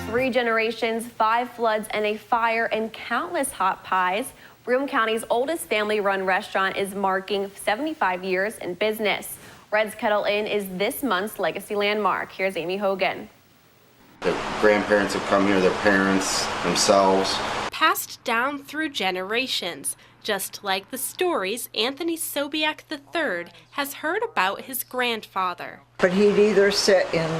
Three generations, 5 floods, and a fire, and countless hot pies. Broome County's oldest family-run restaurant is marking 75 years in business. Red's Kettle Inn is this month's legacy landmark. Here's Amy Hogan. Their grandparents have come here, their parents, themselves. Passed down through generations, just like the stories Anthony Sobiak III has heard about his grandfather. But he'd either sit in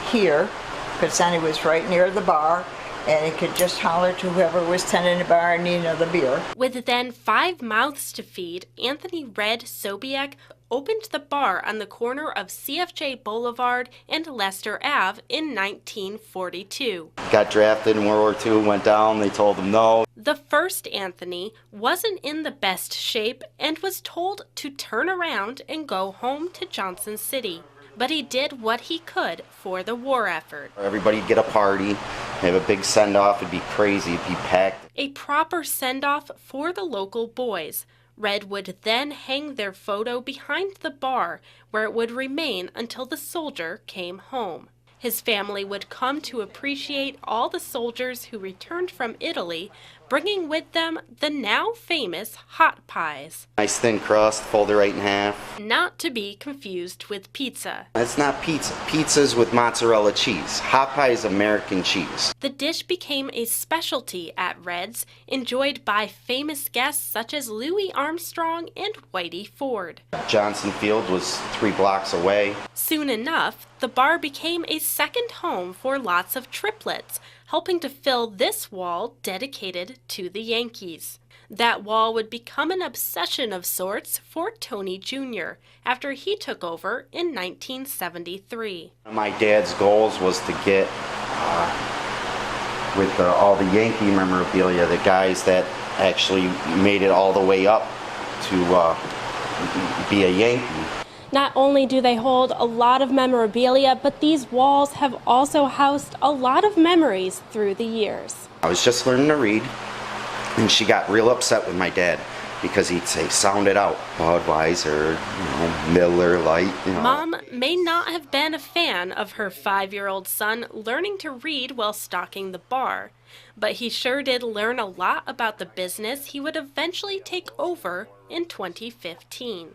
here, because then he was right near the bar, and he could just holler to whoever was tending the bar and need another beer. With then 5 mouths to feed, Anthony Red Sobiak opened the bar on the corner of CFJ Boulevard and Lester Ave in 1942. Got drafted in World War II, went down, they told him no. The first Anthony wasn't in the best shape and was told to turn around and go home to Johnson City. But he did what he could for the war effort. Everybody'd get a party, have a big send-off, it'd be crazy, it'd be packed. A proper send-off for the local boys. Red would then hang their photo behind the bar, where it would remain until the soldier came home. His family would come to appreciate all the soldiers who returned from Italy, bringing with them the now famous hot pies. Nice thin crust, fold it right in half. Not to be confused with pizza. It's not pizza. Pizza's with mozzarella cheese. Hot pie is American cheese. The dish became a specialty at Red's, enjoyed by famous guests such as Louis Armstrong and Whitey Ford. Johnson Field was 3 blocks away. Soon enough, the bar became a second home for lots of triplets, helping to fill this wall dedicated to the Yankees. That wall would become an obsession of sorts for Tony Jr. after he took over in 1973. My dad's goals was to get, with all the Yankee memorabilia, the guys that actually made it all the way up to be a Yankee. Not only do they hold a lot of memorabilia, but these walls have also housed a lot of memories through the years. I was just learning to read, and she got real upset with my dad because he'd say, sound it out. Budweiser, Miller Lite, Mom may not have been a fan of her 5-year-old son learning to read while stocking the bar, but he sure did learn a lot about the business he would eventually take over in 2015.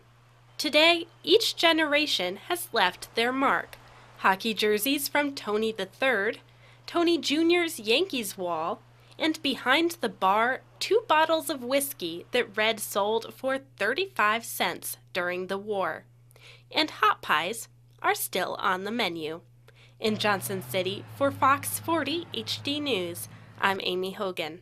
Today, each generation has left their mark. Hockey jerseys from Tony III, Tony Jr.'s Yankees wall, and behind the bar, 2 bottles of whiskey that Red sold for 35 cents during the war. And hot pies are still on the menu. In Johnson City, for Fox 40 HD News, I'm Amy Hogan.